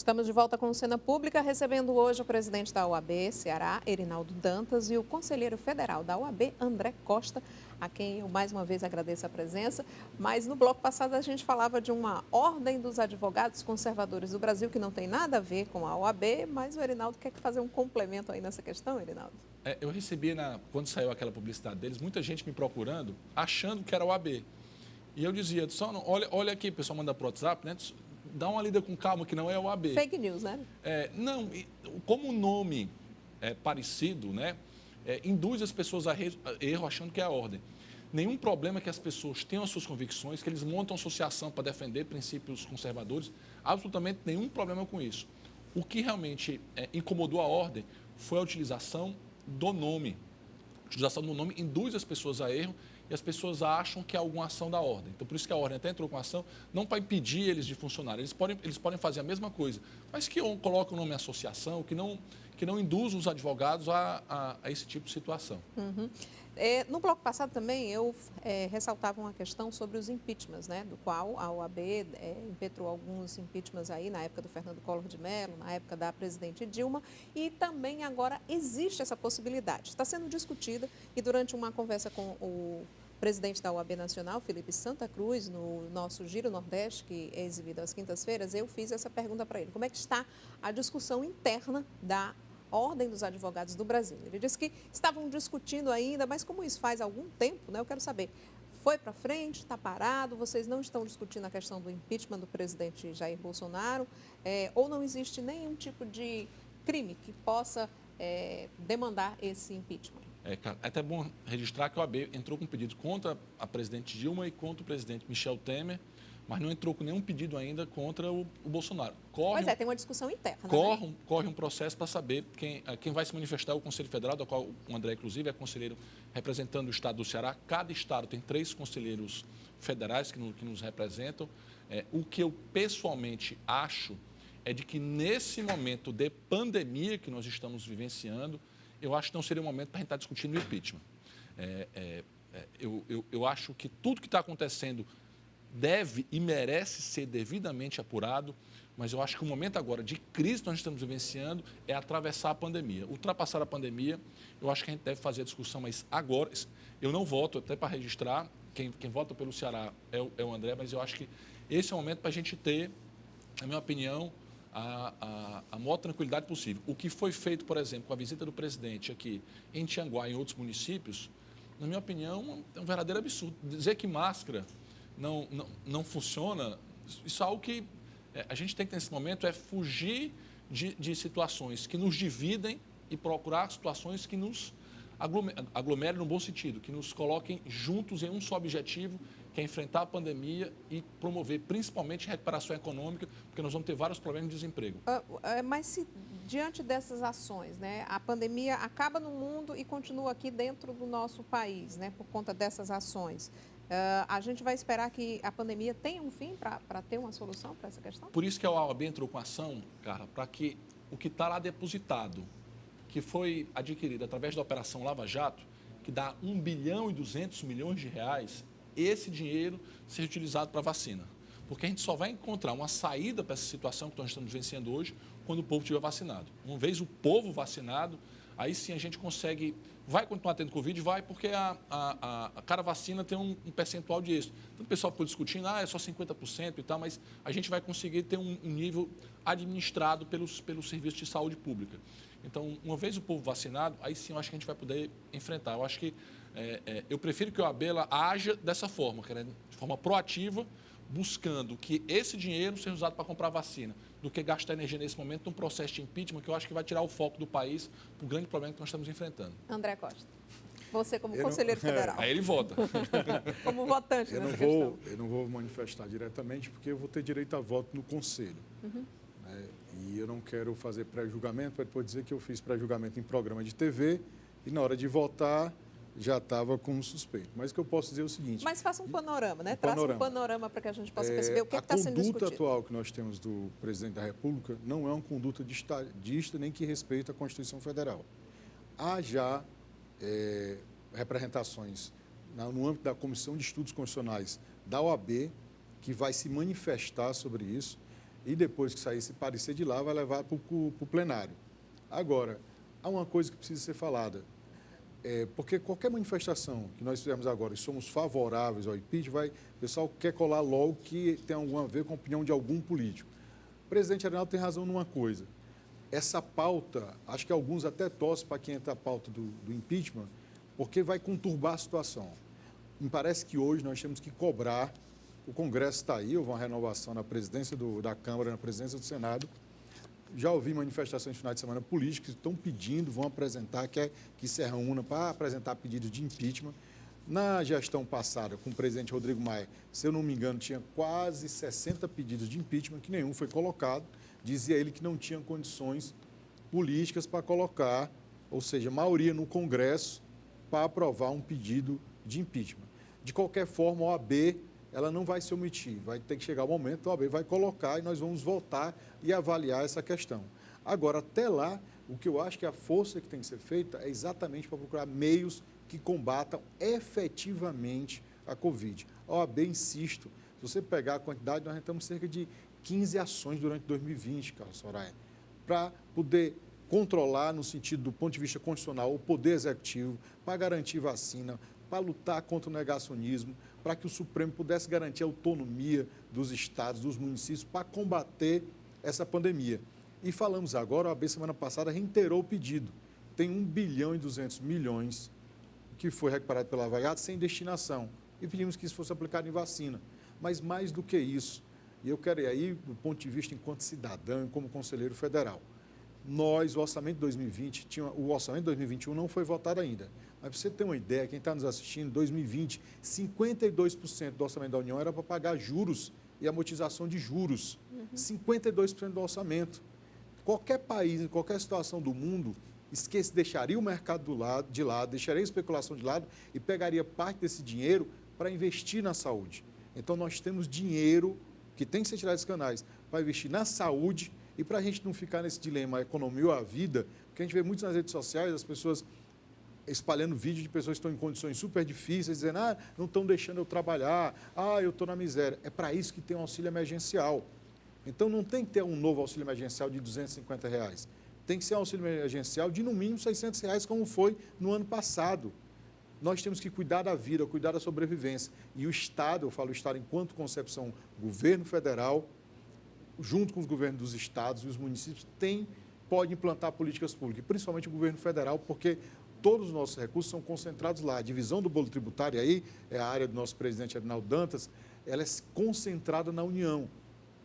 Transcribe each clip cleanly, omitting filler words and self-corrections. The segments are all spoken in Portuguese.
Estamos de volta com o Cena Pública, recebendo hoje o presidente da OAB Ceará, Erinaldo Dantas, e o conselheiro federal da OAB, André Costa, a quem eu mais uma vez agradeço a presença. Mas no bloco passado a gente falava de uma ordem dos advogados conservadores do Brasil, que não tem nada a ver com a OAB, mas o Erinaldo quer fazer um complemento aí nessa questão, Erinaldo? Eu recebi, quando saiu aquela publicidade deles, muita gente me procurando, achando que era a OAB. E eu dizia, só olha aqui, o pessoal manda para o WhatsApp, né? Dá uma lida com calma, que não é a OAB. Fake news, né? Não, como o nome é parecido, né? Induz as pessoas a erro achando que é a ordem. Nenhum problema que as pessoas tenham as suas convicções, que eles montam associação para defender princípios conservadores, absolutamente nenhum problema com isso. O que realmente incomodou a ordem foi a utilização do nome. A utilização do nome induz as pessoas a erro e as pessoas acham que é alguma ação da ordem. Então, por isso que a ordem até entrou com ação, não para impedir eles de funcionar. Eles podem fazer a mesma coisa, mas que colocam o nome em associação, que não induzam os advogados a esse tipo de situação. Uhum. No bloco passado também eu ressaltava uma questão sobre os impeachments, né, do qual a OAB impetrou alguns impeachments aí na época do Fernando Collor de Mello, na época da presidente Dilma, e também agora existe essa possibilidade. Está sendo discutida e durante uma conversa com o presidente da OAB Nacional, Felipe Santa Cruz, no nosso Giro Nordeste, que é exibido às quintas-feiras, eu fiz essa pergunta para ele. Como é que está a discussão interna da Ordem dos Advogados do Brasil? Ele disse que estavam discutindo ainda, mas como isso faz algum tempo, né, eu quero saber, foi para frente, está parado, vocês não estão discutindo a questão do impeachment do presidente Jair Bolsonaro, ou não existe nenhum tipo de crime que possa demandar esse impeachment? É até bom registrar que a OAB entrou com pedido contra a presidente Dilma e contra o presidente Michel Temer, mas não entrou com nenhum pedido ainda contra o Bolsonaro. Tem uma discussão interna, corre um processo para saber quem vai se manifestar, o Conselho Federal, do qual o André, inclusive, é conselheiro representando o estado do Ceará. Cada estado tem 3 conselheiros federais que nos representam. O que eu pessoalmente acho é de que nesse momento de pandemia que nós estamos vivenciando, eu acho que não seria o momento para a gente estar discutindo o impeachment. Eu acho que tudo que está acontecendo deve e merece ser devidamente apurado, mas eu acho que o momento agora de crise que nós estamos vivenciando é atravessar a pandemia. Ultrapassar a pandemia, eu acho que a gente deve fazer a discussão, mas agora, eu não voto, até para registrar, quem vota pelo Ceará é o André, mas eu acho que esse é o momento para a gente ter, na minha opinião, a maior tranquilidade possível. O que foi feito, por exemplo, com a visita do presidente aqui em Tianguá e em outros municípios, na minha opinião, é um verdadeiro absurdo. Dizer que máscara não funciona, isso é algo que a gente tem que, nesse momento, fugir de situações que nos dividem e procurar situações que nos aglomerem no bom sentido, que nos coloquem juntos em um só objetivo, que é enfrentar a pandemia e promover principalmente recuperação econômica, porque nós vamos ter vários problemas de desemprego. Mas se diante dessas ações, né, a pandemia acaba no mundo e continua aqui dentro do nosso país, né, por conta dessas ações, a gente vai esperar que a pandemia tenha um fim para ter uma solução para essa questão? Por isso que a OAB entrou com ação, Carla, para que o que está lá depositado, que foi adquirido através da Operação Lava Jato, que dá 1 bilhão e 200 milhões de reais, esse dinheiro seja utilizado para vacina. Porque a gente só vai encontrar uma saída para essa situação que nós estamos vencendo hoje quando o povo estiver vacinado. Uma vez o povo vacinado, aí sim a gente consegue, vai continuar tendo Covid, vai, porque cada vacina tem um percentual de êxito. Então o pessoal ficou discutindo, é só 50% e tal, mas a gente vai conseguir ter um nível administrado pelos serviços de saúde pública. Então, uma vez o povo vacinado, aí sim eu acho que a gente vai poder enfrentar. Eu acho que eu prefiro que a OAB haja dessa forma, de forma proativa, buscando que esse dinheiro seja usado para comprar vacina, do que gastar energia nesse momento num processo de impeachment que eu acho que vai tirar o foco do país para o grande problema que nós estamos enfrentando. André Costa, você como conselheiro federal. Aí ele vota. Como votante nessa questão. Eu não vou manifestar diretamente porque eu vou ter direito a voto no conselho. Uhum. E eu não quero fazer pré-julgamento para depois dizer que eu fiz pré-julgamento em programa de TV e na hora de votar já estava com um suspeito. Mas o que eu posso dizer é o seguinte... Mas faça um panorama, né? Traça um panorama para que a gente possa perceber o que está sendo discutido. A conduta atual que nós temos do presidente da República não é uma conduta de estadista nem que respeita a Constituição Federal. Há já representações no âmbito da Comissão de Estudos Constitucionais da OAB que vai se manifestar sobre isso. e depois que sair, se parecer de lá, vai levar para o plenário. Agora, há uma coisa que precisa ser falada. Porque qualquer manifestação que nós fizermos agora e somos favoráveis ao impeachment, o pessoal quer colar logo que tem alguma a ver com a opinião de algum político. O presidente Arnaldo tem razão numa coisa. Essa pauta, acho que alguns até torcem para quem entra a pauta do impeachment, porque vai conturbar a situação. Me parece que hoje nós temos que cobrar, o Congresso está aí, houve uma renovação na presidência da Câmara, na presidência do Senado. Já ouvi manifestações de final de semana políticas que estão pedindo, vão apresentar, quer que se reúna para apresentar pedidos de impeachment. Na gestão passada, com o presidente Rodrigo Maia, se eu não me engano, tinha quase 60 pedidos de impeachment, que nenhum foi colocado. Dizia ele que não tinha condições políticas para colocar, ou seja, maioria no Congresso, para aprovar um pedido de impeachment. De qualquer forma, a OAB ela não vai se omitir, vai ter que chegar o momento, a OAB vai colocar e nós vamos voltar e avaliar essa questão. Agora, até lá, o que eu acho que a força que tem que ser feita é exatamente para procurar meios que combatam efetivamente a Covid. A OAB, insisto, se você pegar a quantidade, nós temos cerca de 15 ações durante 2020, Carlos Soraya, para poder controlar, no sentido do ponto de vista constitucional, o poder executivo, para garantir vacina, para lutar contra o negacionismo, para que o Supremo pudesse garantir a autonomia dos estados, dos municípios, para combater essa pandemia. E falamos agora, a OAB semana passada reiterou o pedido. Tem 1 bilhão e 200 milhões que foi recuperado pela Lava Jato sem destinação. E pedimos que isso fosse aplicado em vacina. Mas mais do que isso, e eu quero ir aí do ponto de vista enquanto cidadão e como conselheiro federal. Nós, o orçamento de 2020, o orçamento de 2021 não foi votado ainda. Mas para você ter uma ideia, quem está nos assistindo, em 2020, 52% do orçamento da União era para pagar juros e amortização de juros. 52% do orçamento. Qualquer país, em qualquer situação do mundo, deixaria o mercado de lado, deixaria a especulação de lado e pegaria parte desse dinheiro para investir na saúde. Então, nós temos dinheiro que tem que ser tirado desses canais para investir na saúde e para a gente não ficar nesse dilema, a economia ou a vida, porque a gente vê muito nas redes sociais as pessoas espalhando vídeos de pessoas que estão em condições super difíceis, dizendo, não estão deixando eu trabalhar, eu estou na miséria. É para isso que tem um auxílio emergencial. Então, não tem que ter um novo auxílio emergencial de R$250. Tem que ser um auxílio emergencial de, no mínimo, R$600, como foi no ano passado. Nós temos que cuidar da vida, cuidar da sobrevivência. E o Estado, eu falo o Estado enquanto concepção, governo federal, junto com os governos dos estados e os municípios, pode implantar políticas públicas, principalmente o governo federal, porque todos os nossos recursos são concentrados lá. A divisão do bolo tributário aí, é a área do nosso presidente Arnaldo Dantas, ela é concentrada na União.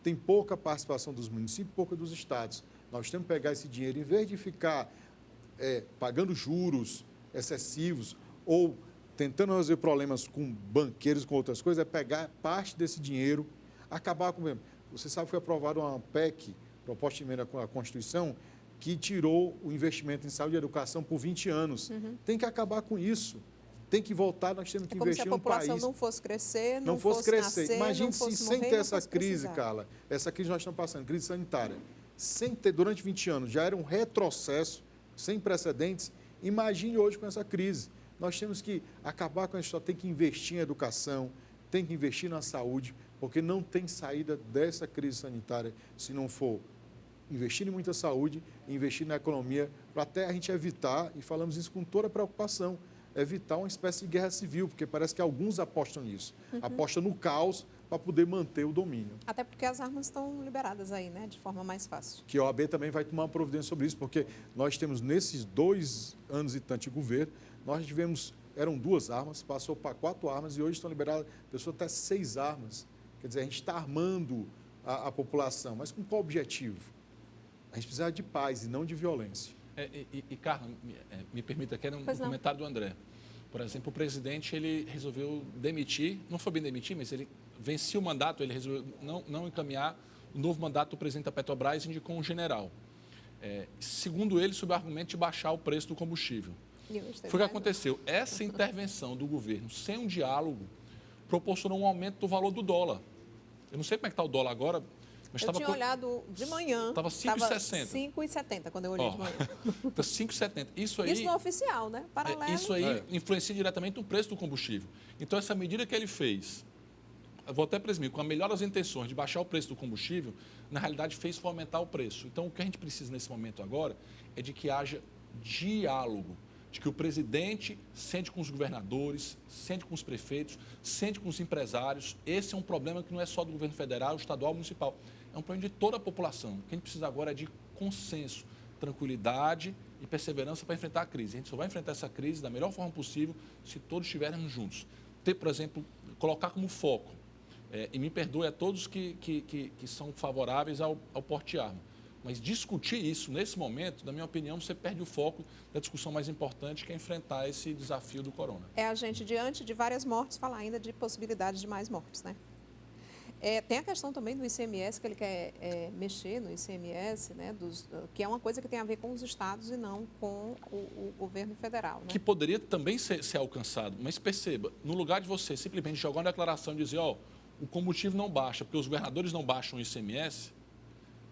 Tem pouca participação dos municípios, pouca dos estados. Nós temos que pegar esse dinheiro, em vez de ficar pagando juros excessivos ou tentando resolver problemas com banqueiros, com outras coisas, é pegar parte desse dinheiro, acabar com... Você sabe que foi aprovada uma PEC, proposta de emenda à Constituição, que tirou o investimento em saúde e educação por 20 anos. Tem que acabar com isso. Tem que voltar, nós temos que investir no país. Como se a população não fosse crescer, não fosse crescer. Nascer, imagine se sem ter essa crise, Carla, essa crise nós estamos passando, crise sanitária. Sem ter, durante 20 anos, já era um retrocesso sem precedentes. Imagine hoje com essa crise. Nós temos que acabar com isso, tem que investir em educação, tem que investir na saúde, porque não tem saída dessa crise sanitária se não for investir em muita saúde, investir na economia, para até a gente evitar, e falamos isso com toda a preocupação, evitar uma espécie de guerra civil, porque parece que alguns apostam nisso. Apostam no caos para poder manter o domínio. Até porque as armas estão liberadas aí, né, de forma mais fácil. Que a OAB também vai tomar uma providência sobre isso, porque nós temos, nesses 2 anos e tanto de governo, nós tivemos, eram 2 armas, passou para 4 armas e hoje estão liberadas, pessoas até 6 armas. Quer dizer, a gente está armando a população, mas com qual objetivo? A gente precisa de paz e não de violência. Carla, me permita, aqui era um comentário do André. Por exemplo, o presidente ele resolveu demitir, não foi bem demitir, mas ele vencia o mandato, ele resolveu não encaminhar o novo mandato do presidente da Petrobras e indicou um general. Segundo ele, sob o argumento de baixar o preço do combustível. Foi o que aconteceu. Essa intervenção do governo, sem um diálogo, proporcionou um aumento do valor do dólar. Eu não sei como é que está o dólar agora, mas eu tinha olhado de manhã. Estava 5,60. 5,70 quando eu olhei de manhã. Está 5,70. Isso no oficial, né? Paralelo. Isso aí influencia diretamente no preço do combustível. Então, essa medida que ele fez, eu vou até presumir, com a melhor das intenções de baixar o preço do combustível, na realidade fez fomentar o preço. Então, o que a gente precisa nesse momento agora é de que haja diálogo, de que o presidente sente com os governadores, sente com os prefeitos, sente com os empresários. Esse é um problema que não é só do governo federal, estadual, municipal. É um problema de toda a população. O que a gente precisa agora é de consenso, tranquilidade e perseverança para enfrentar a crise. A gente só vai enfrentar essa crise da melhor forma possível se todos estivermos juntos. Ter, por exemplo, colocar como foco, e me perdoe a todos que são favoráveis ao porte de arma, mas discutir isso nesse momento, na minha opinião, você perde o foco da discussão mais importante, que é enfrentar esse desafio do corona. É a gente, diante de várias mortes, falar ainda de possibilidade de mais mortes, né? Tem a questão também do ICMS, que ele quer mexer no ICMS, né, que é uma coisa que tem a ver com os estados e não com o governo federal. Né? Que poderia também ser alcançado, mas perceba, no lugar de você simplesmente jogar uma declaração e dizer, o combustível não baixa, porque os governadores não baixam o ICMS,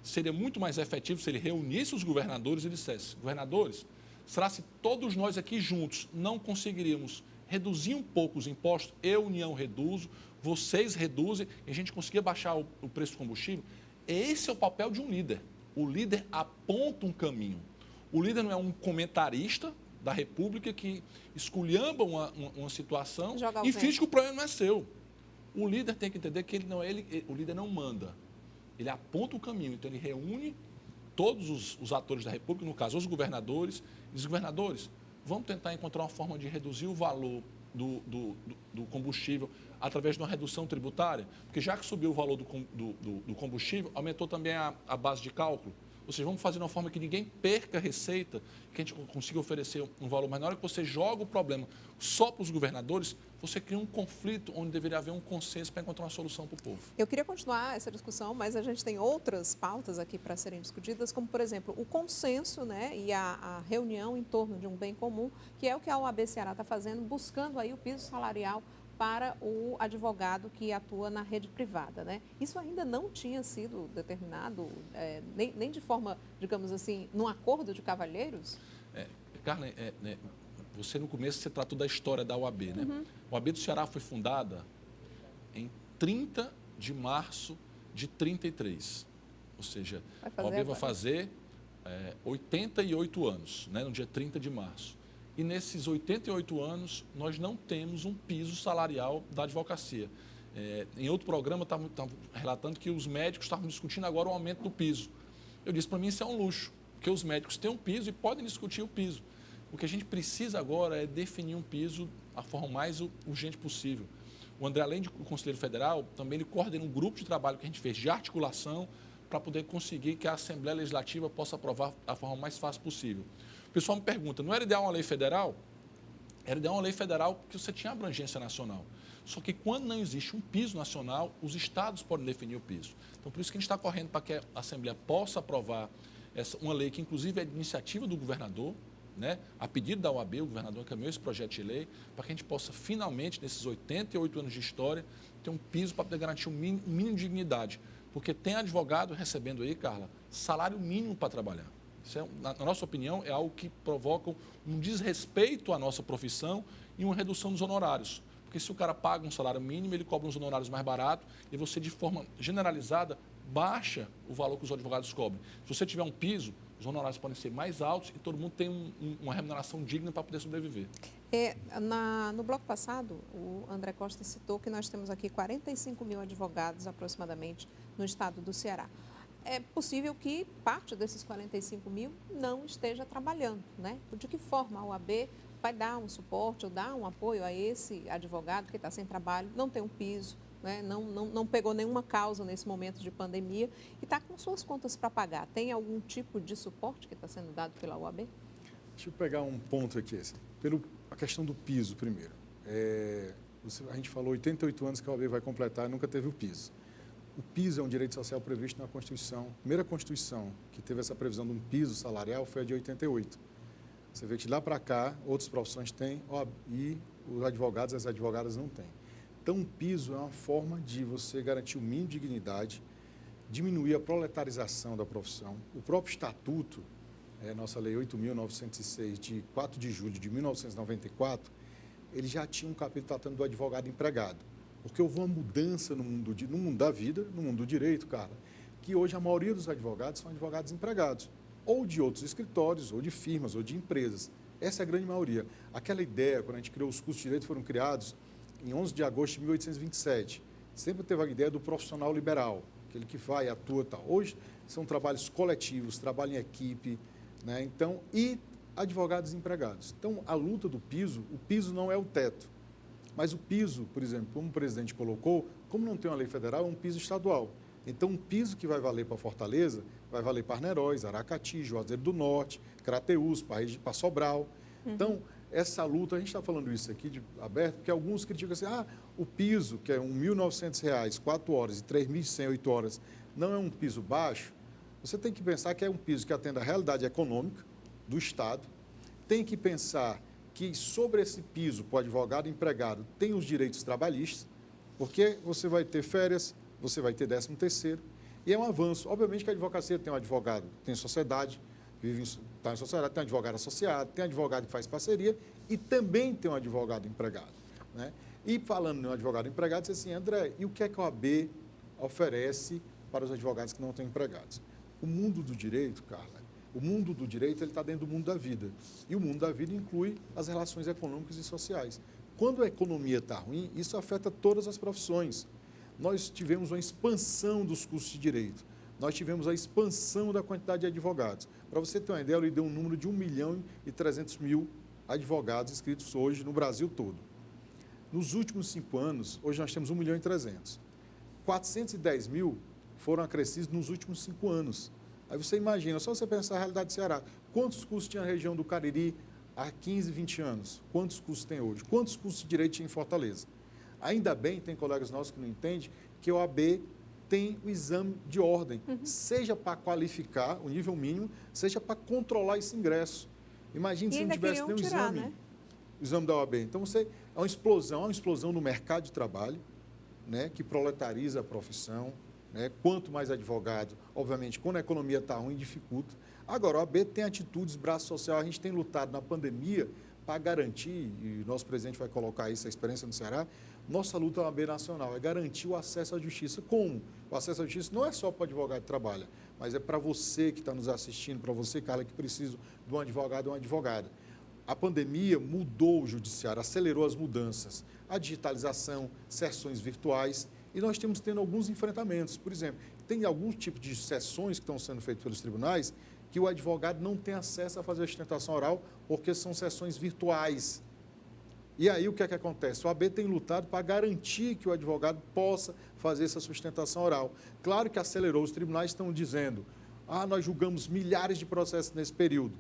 seria muito mais efetivo se ele reunisse os governadores e dissesse, governadores, será se todos nós aqui juntos não conseguiríamos reduzir um pouco os impostos, eu, União, reduzo, vocês reduzem, e a gente conseguir baixar o preço do combustível? Esse é o papel de um líder. O líder aponta um caminho. O líder não é um comentarista da República que esculhamba uma situação e finge que o problema não é seu. O líder tem que entender que o líder não manda. Ele aponta o caminho, então ele reúne todos os atores da República, no caso os governadores, e diz, governadores, vamos tentar encontrar uma forma de reduzir o valor do combustível através de uma redução tributária, porque já que subiu o valor do combustível, aumentou também a base de cálculo. Ou seja, vamos fazer de uma forma que ninguém perca receita, que a gente consiga oferecer um valor. Mas na hora que você joga o problema só para os governadores, você cria um conflito onde deveria haver um consenso para encontrar uma solução para o povo. Eu queria continuar essa discussão, mas a gente tem outras pautas aqui para serem discutidas, como, por exemplo, o consenso, né, e a reunião em torno de um bem comum, que é o que a OAB Ceará está fazendo, buscando aí o piso salarial para o advogado que atua na rede privada, né? Isso ainda não tinha sido determinado, nem de forma, digamos assim, num acordo de cavalheiros? Carla, você no começo você tratou da história da OAB, né? Uhum. A OAB do Ceará foi fundada em 30 de março de 33. Ou seja, a OAB vai fazer 88 anos, né, no dia 30 de março. E nesses 88 anos, nós não temos um piso salarial da advocacia. Em outro programa, estavam relatando que os médicos estavam discutindo agora o aumento do piso. Eu disse, para mim, isso é um luxo, porque os médicos têm um piso e podem discutir o piso. O que a gente precisa agora é definir um piso da forma mais urgente possível. O André, além de conselheiro federal, também ele coordena um grupo de trabalho que a gente fez de articulação para poder conseguir que a Assembleia Legislativa possa aprovar da forma mais fácil possível. O pessoal me pergunta, não era ideal uma lei federal? Era ideal uma lei federal que você tinha abrangência nacional. Só que quando não existe um piso nacional, os estados podem definir o piso. Então, por isso que a gente está correndo para que a Assembleia possa aprovar uma lei que, inclusive, é de iniciativa do governador, né? A pedido da OAB, o governador encaminhou esse projeto de lei, para que a gente possa, finalmente, nesses 88 anos de história, ter um piso para poder garantir um mínimo de dignidade. Porque tem advogado recebendo aí, Carla, salário mínimo para trabalhar. Isso, na nossa opinião, é algo que provoca um desrespeito à nossa profissão e uma redução dos honorários. Porque se o cara paga um salário mínimo, ele cobra uns honorários mais baratos e você, de forma generalizada, baixa o valor que os advogados cobram. Se você tiver um piso, os honorários podem ser mais altos e todo mundo tem uma remuneração digna para poder sobreviver. No bloco passado, o André Costa citou que nós temos aqui 45 mil advogados, aproximadamente, no estado do Ceará. É possível que parte desses 45 mil não esteja trabalhando, né? De que forma a OAB vai dar um suporte ou dar um apoio a esse advogado que está sem trabalho, não tem um piso, né? Não pegou nenhuma causa nesse momento de pandemia e está com suas contas para pagar? Tem algum tipo de suporte que está sendo dado pela OAB? Deixa eu pegar um ponto aqui, a questão do piso primeiro. A gente falou 88 anos que a OAB vai completar e nunca teve o piso. O piso é um direito social previsto na Constituição. A primeira Constituição que teve essa previsão de um piso salarial foi a de 88. Você vê que de lá para cá, outras profissões têm e os advogados e as advogadas não têm. Então, um piso é uma forma de você garantir o mínimo de dignidade, diminuir a proletarização da profissão. O próprio Estatuto, nossa Lei 8.906, de 4 de julho de 1994, ele já tinha um capítulo tratando do advogado empregado. Porque houve uma mudança no mundo da vida, no mundo do direito, cara, que hoje a maioria dos advogados são advogados empregados, ou de outros escritórios, ou de firmas, ou de empresas. Essa é a grande maioria. Aquela ideia, quando a gente criou os cursos de direito, foram criados em 11 de agosto de 1827. Sempre teve a ideia do profissional liberal, aquele que vai, atua e tal. Hoje são trabalhos coletivos, trabalho em equipe, né? Então, e advogados empregados. Então, a luta do piso, o piso não é o teto. Mas o piso, por exemplo, como o presidente colocou, como não tem uma lei federal, é um piso estadual. Então, um piso que vai valer para Fortaleza, vai valer para Arneróis, Aracati, Juazeiro do Norte, Crateús, para Sobral. Então, essa luta, a gente está falando isso aqui de aberto, porque alguns criticam assim, o piso, que é R$ 1.900, 4 horas e 3.100, 8 horas, não é um piso baixo. Você tem que pensar que é um piso que atenda à realidade econômica do Estado, tem que pensar que sobre esse piso, para o advogado empregado, tem os direitos trabalhistas, porque você vai ter férias, você vai ter 13º, e é um avanço. Obviamente que a advocacia tem um advogado, tem sociedade, está em sociedade, tem um advogado associado, tem um advogado que faz parceria e também tem um advogado empregado, né? E falando em um advogado empregado, disse assim, André, e o que é que a OAB oferece para os advogados que não estão empregados? O mundo do direito, Carla, o mundo do direito está dentro do mundo da vida. E o mundo da vida inclui as relações econômicas e sociais. Quando a economia está ruim, isso afeta todas as profissões. Nós tivemos uma expansão dos cursos de direito. Nós tivemos a expansão da quantidade de advogados. Para você ter uma ideia, eu lhe dei um número de 1.300.000 advogados inscritos hoje no Brasil todo. Nos últimos 5 anos, hoje nós temos 1.300.000. 410 mil foram acrescidos nos últimos 5 anos. Aí você imagina, só você pensar a realidade do Ceará, quantos cursos tinha a região do Cariri há 15, 20 anos? Quantos cursos tem hoje? Quantos cursos de direito tinha em Fortaleza? Ainda bem, tem colegas nossos que não entendem, que a OAB tem o exame de ordem, seja para qualificar o nível mínimo, seja para controlar esse ingresso. Imagine se não tivesse nenhum exame, né? O exame da OAB. Então, é uma explosão no mercado de trabalho, né, que proletariza a profissão, né? Quanto mais advogado, obviamente, quando a economia está ruim, dificulta. Agora, a OAB tem atitudes, braço social, a gente tem lutado na pandemia para garantir, e o nosso presidente vai colocar isso, a experiência no Ceará, nossa luta na OAB nacional é garantir o acesso à justiça. Como? O acesso à justiça não é só para o advogado que trabalha, mas é para você que está nos assistindo, para você, Carla, que precisa de um advogado ou uma advogada. A pandemia mudou o judiciário, acelerou as mudanças, a digitalização, sessões virtuais, e nós temos tendo alguns enfrentamentos. Por exemplo, tem alguns tipos de sessões que estão sendo feitas pelos tribunais que o advogado não tem acesso a fazer a sustentação oral porque são sessões virtuais. E aí o que é que acontece? O AB tem lutado para garantir que o advogado possa fazer essa sustentação oral. Claro que acelerou, os tribunais estão dizendo, nós julgamos milhares de processos nesse período.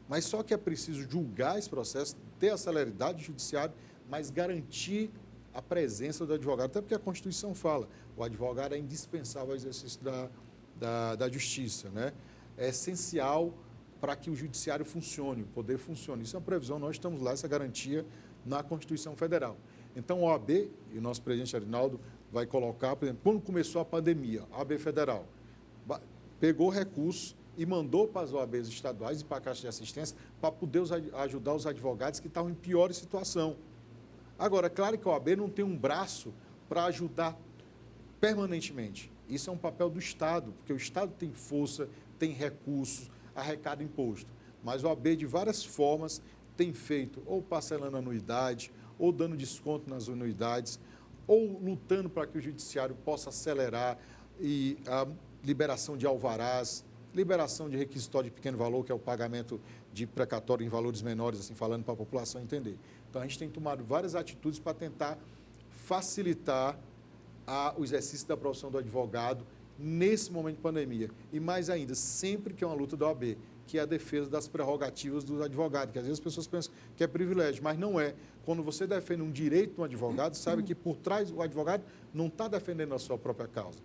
Mas só que é preciso julgar esse processo, ter a celeridade do judiciário, mas garantir a presença do advogado, até porque a Constituição fala, o advogado é indispensável ao exercício da justiça, né? É essencial para que o judiciário funcione, o poder funcione. Isso é uma previsão, nós estamos lá, essa garantia na Constituição Federal. Então, a OAB, e o nosso presidente Arinaldo vai colocar, por exemplo, quando começou a pandemia, a OAB Federal pegou recursos e mandou para as OABs estaduais e para a Caixa de Assistência para poder ajudar os advogados que estavam em pior situação. Agora, claro que a OAB não tem um braço para ajudar permanentemente. Isso é um papel do Estado, porque o Estado tem força, tem recursos, arrecada imposto. Mas a OAB, de várias formas, tem feito ou parcelando anuidade, ou dando desconto nas anuidades, ou lutando para que o judiciário possa acelerar e a liberação de alvarás, liberação de requisitório de pequeno valor, que é o pagamento de precatório em valores menores, assim falando para a população entender. Então, a gente tem tomado várias atitudes para tentar facilitar o exercício da profissão do advogado nesse momento de pandemia. E mais ainda, sempre que é uma luta da OAB, que é a defesa das prerrogativas do advogado, que às vezes as pessoas pensam que é privilégio, mas não é. Quando você defende um direito do advogado, sabe que por trás o advogado não está defendendo a sua própria causa.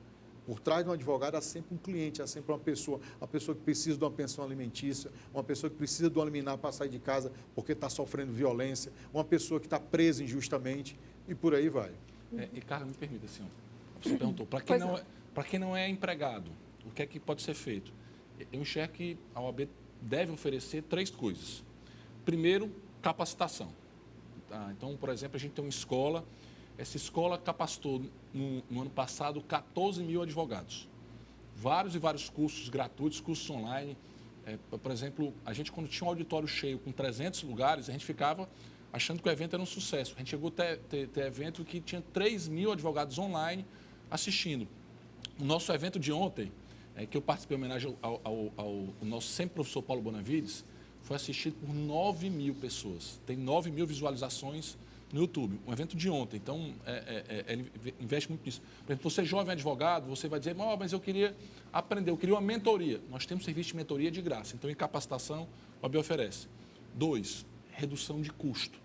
Por trás de um advogado há sempre um cliente, há sempre uma pessoa que precisa de uma pensão alimentícia, uma pessoa que precisa de uma liminar para sair de casa porque está sofrendo violência, uma pessoa que está presa injustamente e por aí vai. E, Carla, me permita, assim, você perguntou, para quem não é empregado, o que é que pode ser feito? Eu enxergo que a OAB deve oferecer 3 coisas. Primeiro, capacitação. Tá? Então, por exemplo, a gente tem uma escola Essa escola capacitou, no ano passado, 14 mil advogados. Vários e vários cursos gratuitos, cursos online. Por exemplo, a gente, quando tinha um auditório cheio com 300 lugares, a gente ficava achando que o evento era um sucesso. A gente chegou a ter evento que tinha 3 mil advogados online assistindo. O nosso evento de ontem, que eu participei em homenagem ao nosso sempre professor Paulo Bonavides, foi assistido por 9 mil pessoas. Tem 9 mil visualizações no YouTube. Um evento de ontem. Então, ele investe muito nisso. Por exemplo, você jovem advogado, você vai dizer, mas eu queria aprender, eu queria uma mentoria. Nós temos serviço de mentoria de graça. Então, em capacitação, a OAB oferece. 2, redução de custo.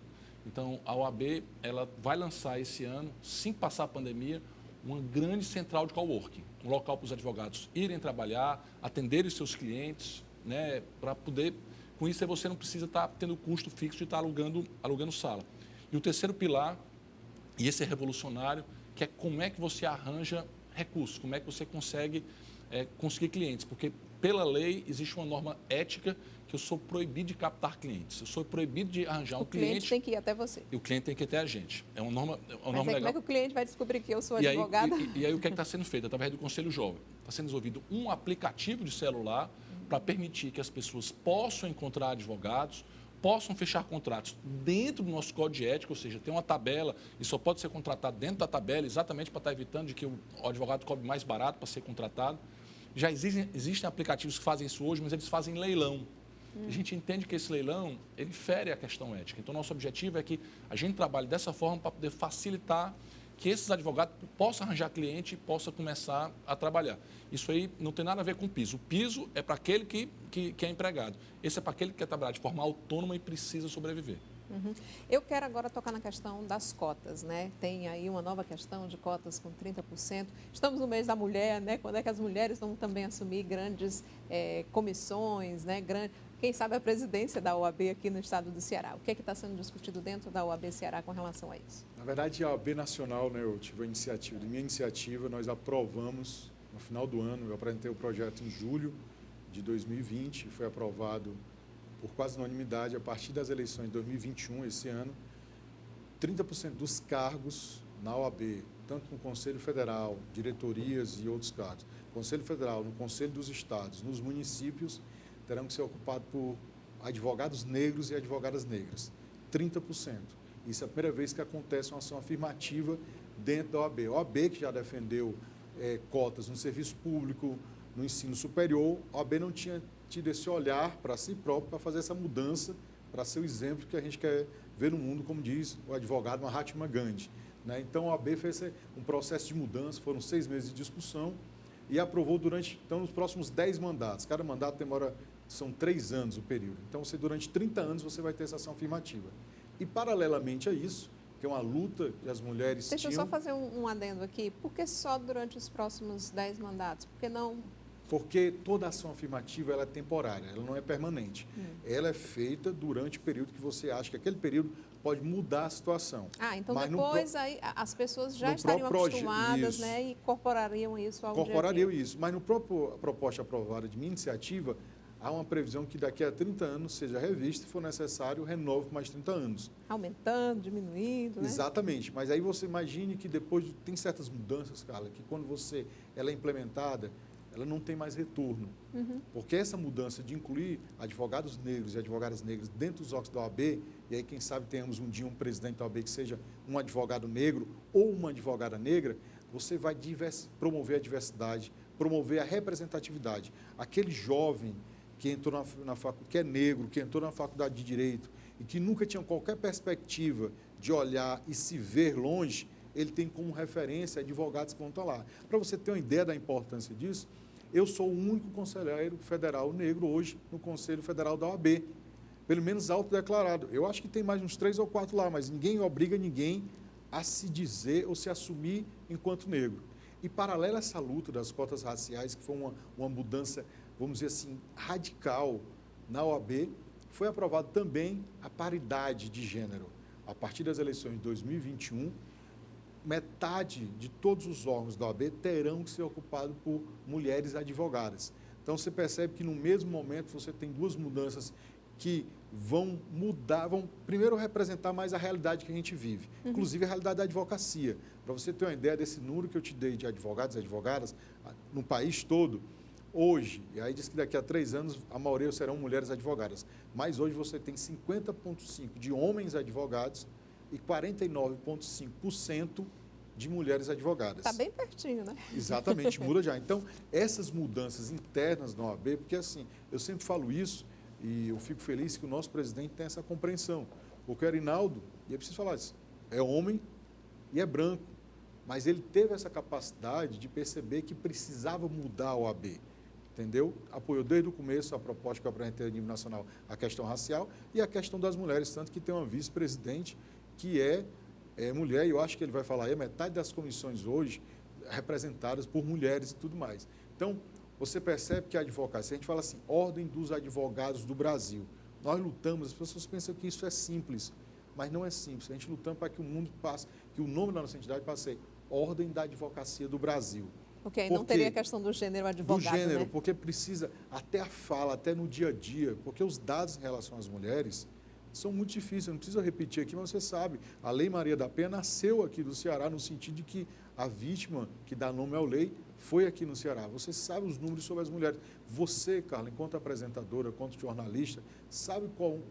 Então, a OAB ela vai lançar esse ano, sem passar a pandemia, uma grande central de coworking, um local para os advogados irem trabalhar, atenderem os seus clientes, né, para poder, com isso você não precisa estar tendo custo fixo de estar alugando sala. E o terceiro pilar, e esse é revolucionário, que é como é que você arranja recursos, como é que você consegue conseguir clientes, porque pela lei existe uma norma ética que eu sou proibido de captar clientes, eu sou proibido de arranjar um cliente. O cliente tem que ir até você. E o cliente tem que ir até a gente. É uma norma, Mas legal. Como é que o cliente vai descobrir que eu sou advogada? E aí o que é que está sendo feito? Através do Conselho Jovem. Está sendo desenvolvido um aplicativo de celular para permitir que as pessoas possam encontrar advogados, possam fechar contratos dentro do nosso código de ética, ou seja, tem uma tabela e só pode ser contratado dentro da tabela, exatamente para estar evitando de que o advogado cobre mais barato para ser contratado. Já existem aplicativos que fazem isso hoje, mas eles fazem leilão. A gente entende que esse leilão, ele fere a questão ética. Então, nosso objetivo é que a gente trabalhe dessa forma para poder facilitar que esses advogados possam arranjar cliente e possam começar a trabalhar. Isso aí não tem nada a ver com o piso. O piso é para aquele que é empregado. Esse é para aquele que quer trabalhar de forma autônoma e precisa sobreviver. Eu quero agora tocar na questão das cotas, né? Tem aí uma nova questão de cotas com 30%. Estamos no mês da mulher, né? Quando é que as mulheres vão também assumir grandes comissões, né? Quem sabe a presidência da OAB aqui no estado do Ceará. O que é que está sendo discutido dentro da OAB Ceará com relação a isso? Na verdade, a OAB Nacional, né, eu tive a iniciativa, de minha iniciativa, nós aprovamos no final do ano, eu apresentei o projeto em julho de 2020, foi aprovado por quase unanimidade a partir das eleições de 2021, esse ano, 30% dos cargos na OAB, tanto no Conselho Federal, diretorias e outros cargos, Conselho Federal, no Conselho dos Estados, nos municípios, terão que ser ocupados por advogados negros e advogadas negras, 30%. Isso é a primeira vez que acontece uma ação afirmativa dentro da OAB. A OAB, que já defendeu cotas no serviço público, no ensino superior, a OAB não tinha tido esse olhar para si próprio, para fazer essa mudança, para ser o exemplo que a gente quer ver no mundo, como diz o advogado Mahatma Gandhi. Né? Então, a OAB fez um processo de mudança, foram 6 meses de discussão e aprovou nos próximos 10 mandatos. Cada mandato são 3 anos o período. Então, durante 30 anos, você vai ter essa ação afirmativa. E, paralelamente a isso, que é uma luta que as mulheres Deixa eu só fazer um adendo aqui. Por que só durante os próximos 10 mandatos? Por que não... Porque toda ação afirmativa ela é temporária, ela não é permanente. Ela é feita durante o período que você acha que aquele período pode mudar a situação. Então depois aí, as pessoas já estariam acostumadas, né, e incorporariam isso ao dia a dia. Incorporariam isso, mas no próprio proposta aprovada de minha iniciativa, há uma previsão que daqui a 30 anos seja revista e, for necessário, renove por mais 30 anos. Aumentando, diminuindo, né? Exatamente, mas aí você imagine que depois tem certas mudanças, Carla, que quando ela é implementada, ela não tem mais retorno. Porque essa mudança de incluir advogados negros e advogadas negras dentro dos órgãos da OAB, e aí quem sabe tenhamos um dia um presidente da OAB que seja um advogado negro ou uma advogada negra, você vai promover a diversidade, promover a representatividade. Aquele jovem que entrou na faculdade, que é negro, que entrou na faculdade de Direito e que nunca tinha qualquer perspectiva de olhar e se ver longe, ele tem como referência advogados que vão estar lá. Para você ter uma ideia da importância disso, eu sou o único conselheiro federal negro hoje no Conselho Federal da OAB, pelo menos autodeclarado. Eu acho que tem mais uns 3 ou 4 lá, mas ninguém obriga ninguém a se dizer ou se assumir enquanto negro. E paralelo a essa luta das cotas raciais, que foi uma mudança, vamos dizer assim, radical na OAB, foi aprovado também a paridade de gênero. A partir das eleições de 2021, metade de todos os órgãos da OAB terão que ser ocupados por mulheres advogadas. Então, você percebe que no mesmo momento você tem 2 mudanças que vão mudar, vão primeiro representar mais a realidade que a gente vive, inclusive a realidade da advocacia. Para você ter uma ideia desse número que eu te dei de advogados e advogadas no país todo, hoje, e aí diz que daqui a 3 anos a maioria serão mulheres advogadas, mas hoje você tem 50,5% de homens advogados e 49,5% de mulheres advogadas. Está bem pertinho, né? Exatamente, muda já. Então, essas mudanças internas na OAB, porque assim, eu sempre falo isso e eu fico feliz que o nosso presidente tem essa compreensão. Porque o Arinaldo, e é preciso falar isso, é homem e é branco, mas ele teve essa capacidade de perceber que precisava mudar a OAB, entendeu? Apoiou desde o começo a proposta que eu apresentei a nível nacional, a questão racial e a questão das mulheres, tanto que tem uma vice-presidente que é mulher, e eu acho que ele vai falar aí, metade das comissões hoje representadas por mulheres e tudo mais. Então, você percebe que a advocacia, a gente fala assim, Ordem dos Advogados do Brasil. Nós lutamos, as pessoas pensam que isso é simples, mas não é simples. A gente lutamos para que o mundo passe, que o nome da nossa entidade passe aí, Ordem da Advocacia do Brasil. Ok, não teria a questão do gênero advogado, do gênero, né? Porque precisa, até a fala, até no dia a dia, porque os dados em relação às mulheres são muito difíceis, não precisa repetir aqui, mas você sabe, a Lei Maria da Penha nasceu aqui do Ceará, no sentido de que a vítima que dá nome à lei foi aqui no Ceará. Você sabe os números sobre as mulheres. Você, Carla, enquanto apresentadora, enquanto jornalista, sabe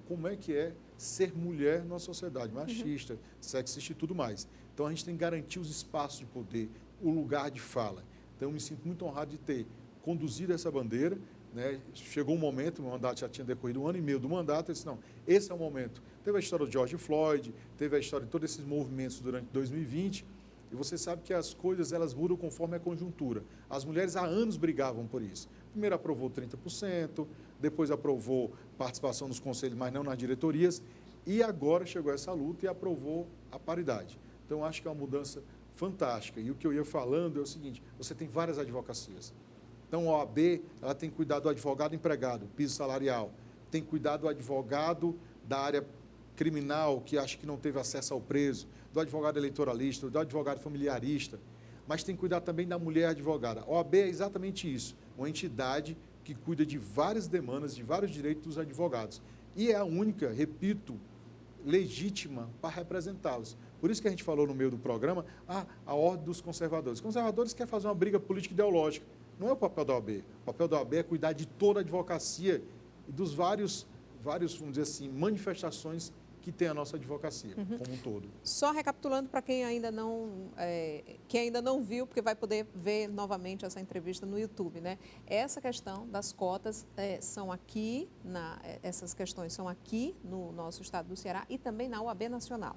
como é que é ser mulher numa sociedade machista, sexista e tudo mais. Então, a gente tem que garantir os espaços de poder, o lugar de fala. Então, eu me sinto muito honrado de ter conduzido essa bandeira, né? Chegou um momento, o mandato já tinha decorrido 1 ano e meio do mandato, eu disse, não, esse é o momento. Teve a história do George Floyd, teve a história de todos esses movimentos durante 2020, e você sabe que as coisas elas mudam conforme a conjuntura. As mulheres há anos brigavam por isso. Primeiro aprovou 30%, depois aprovou participação nos conselhos, mas não nas diretorias, e agora chegou essa luta e aprovou a paridade. Então, acho que é uma mudança fantástica. E o que eu ia falando é o seguinte, você tem várias advocacias. Então, a OAB, ela tem cuidado do advogado empregado, piso salarial, tem cuidado do advogado da área criminal, que acha que não teve acesso ao preso, do advogado eleitoralista, do advogado familiarista, mas tem cuidado também da mulher advogada. A OAB é exatamente isso, uma entidade que cuida de várias demandas, de vários direitos dos advogados. E é a única, repito, legítima para representá-los. Por isso que a gente falou no meio do programa, a ordem dos conservadores. Os conservadores querem fazer uma briga política ideológica. Não é o papel da OAB. O papel da OAB é cuidar de toda a advocacia e dos vários, vamos dizer assim, manifestações que tem a nossa advocacia como um todo. Só recapitulando para quem ainda não viu, porque vai poder ver novamente essa entrevista no YouTube, né? Essa questão das cotas são aqui, essas questões são aqui no nosso estado do Ceará e também na OAB Nacional.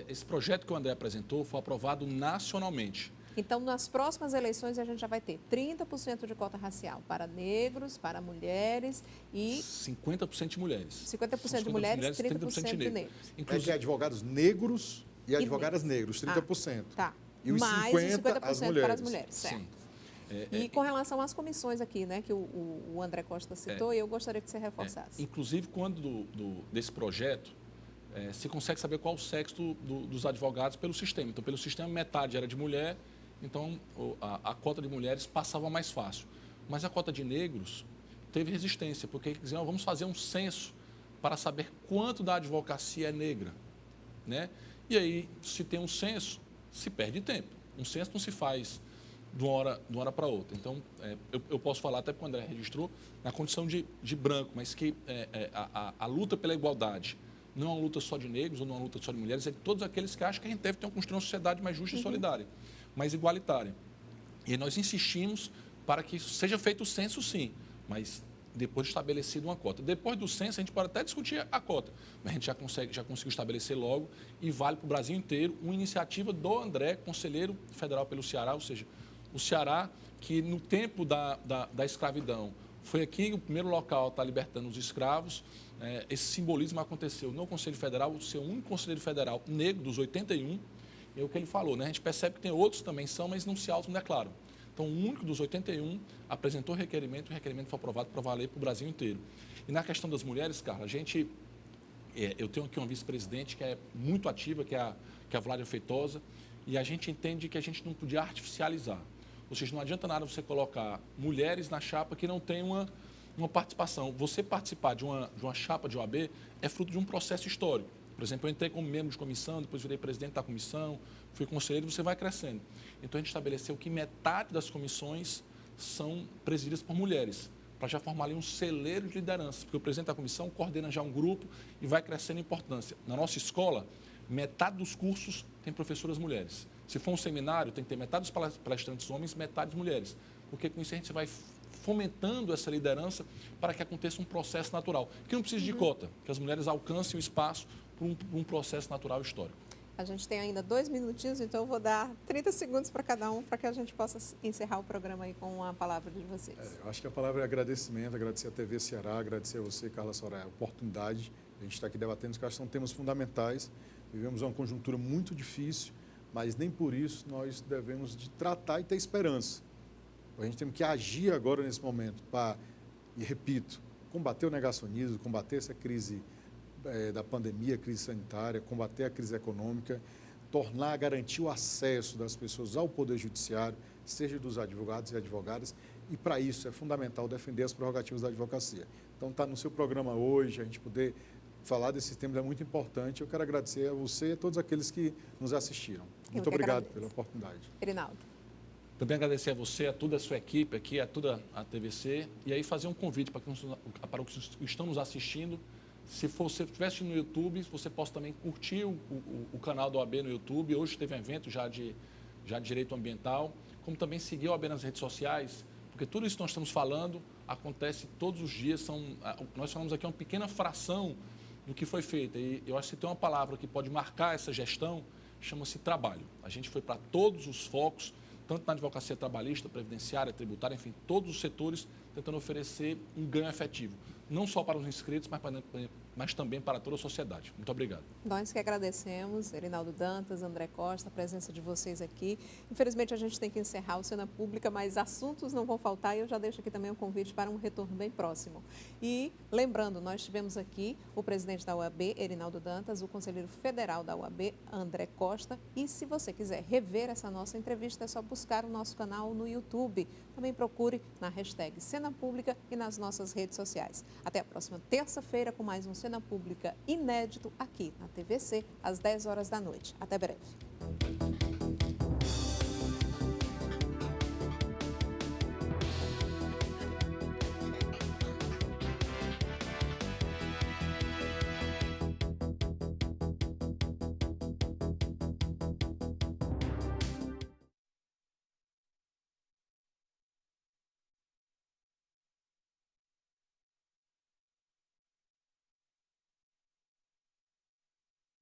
Esse projeto que o André apresentou foi aprovado nacionalmente. Então, nas próximas eleições, a gente já vai ter 30% de cota racial para negros, para mulheres e... 50% de mulheres. 50% de mulheres, 30% de negros. Inclusive advogados negros e advogadas negros, 30%. Tá. E os mais 50% as mulheres. Para as mulheres, certo. Sim. E com relação às comissões aqui, né, que o André Costa citou, eu gostaria que você reforçasse. Inclusive, quando desse projeto, se consegue saber qual o sexo dos advogados pelo sistema. Então, pelo sistema, metade era de mulher, então a cota de mulheres passava mais fácil. Mas a cota de negros teve resistência, porque diziam, vamos fazer um censo para saber quanto da advocacia é negra, né? E aí, se tem um censo, se perde tempo. Um censo não se faz de uma hora para outra. Então, eu posso falar, até porque o André registrou, na condição de branco, mas que a luta pela igualdade não é uma luta só de negros ou não é uma luta só de mulheres, é de todos aqueles que acham que a gente deve ter construir uma sociedade mais justa e solidária, mais igualitária. E nós insistimos para que seja feito o censo, sim, mas depois de estabelecido uma cota. Depois do censo, a gente pode até discutir a cota, mas a gente já conseguiu estabelecer logo e vale para o Brasil inteiro uma iniciativa do André, conselheiro federal pelo Ceará, ou seja, o Ceará, que no tempo da escravidão foi aqui o primeiro local a estar libertando os escravos. Esse simbolismo aconteceu no Conselho Federal, o seu único conselheiro federal negro dos 81, é o que ele falou, né? A gente percebe que tem outros também são, mas não se autodeclaram. Então, o único dos 81 apresentou requerimento, o requerimento foi aprovado para valer para o Brasil inteiro. E na questão das mulheres, Carla, eu tenho aqui uma vice-presidente que é muito ativa, que é a Vládia Feitosa, e a gente entende que a gente não podia artificializar. Ou seja, não adianta nada você colocar mulheres na chapa que não tem uma participação. Você participar de uma chapa de OAB é fruto de um processo histórico. Por exemplo, eu entrei como membro de comissão, depois virei presidente da comissão, fui conselheiro, você vai crescendo. Então, a gente estabeleceu que metade das comissões são presididas por mulheres, para já formar ali um celeiro de liderança, porque o presidente da comissão coordena já um grupo e vai crescendo em importância. Na nossa escola, metade dos cursos tem professoras mulheres. Se for um seminário, tem que ter metade dos palestrantes homens, metade mulheres, porque com isso a gente vai fomentando essa liderança para que aconteça um processo natural, que não precisa de cota, que as mulheres alcancem o espaço por um processo natural histórico. A gente tem ainda 2 minutinhos, então eu vou dar 30 segundos para cada um, para que a gente possa encerrar o programa aí com a palavra de vocês. Eu acho que a palavra é agradecimento, agradecer a TV Ceará, agradecer a você, Carla Soraya, a oportunidade. A gente está aqui debatendo, que são temas fundamentais. Vivemos uma conjuntura muito difícil, mas nem por isso nós devemos de tratar e ter esperança. A gente tem que agir agora nesse momento para, e repito, combater o negacionismo, combater essa crise da pandemia, crise sanitária, combater a crise econômica, garantir o acesso das pessoas ao Poder Judiciário, seja dos advogados e advogadas, e para isso é fundamental defender as prerrogativas da advocacia. Então, está no seu programa hoje, a gente poder falar desses temas é muito importante. Eu quero agradecer a você e a todos aqueles que nos assistiram. Muito obrigado pela oportunidade. Erinaldo. Também agradecer a você, a toda a sua equipe aqui, a toda a TVC, e aí fazer um convite para os que estão nos assistindo. Se você estivesse no YouTube, você possa também curtir o canal da OAB no YouTube. Hoje teve um evento já de direito ambiental, como também seguir a OAB nas redes sociais, porque tudo isso que nós estamos falando acontece todos os dias. Nós falamos aqui uma pequena fração do que foi feito. E eu acho que tem uma palavra que pode marcar essa gestão, chama-se trabalho. A gente foi para todos os focos, tanto na advocacia trabalhista, previdenciária, tributária, enfim, todos os setores, tentando oferecer um ganho efetivo, não só para os inscritos, mas também para toda a sociedade. Muito obrigado. Nós que agradecemos, Erinaldo Dantas, André Costa, a presença de vocês aqui. Infelizmente, a gente tem que encerrar o Cena Pública, mas assuntos não vão faltar e eu já deixo aqui também um convite para um retorno bem próximo. E, lembrando, nós tivemos aqui o presidente da UAB, Erinaldo Dantas, o conselheiro federal da UAB, André Costa. E se você quiser rever essa nossa entrevista, é só buscar o nosso canal no YouTube. Também procure na hashtag Cena Pública e nas nossas redes sociais. Até a próxima terça-feira com mais um Cena Pública inédito aqui na TVC, às 10 horas da noite. Até breve.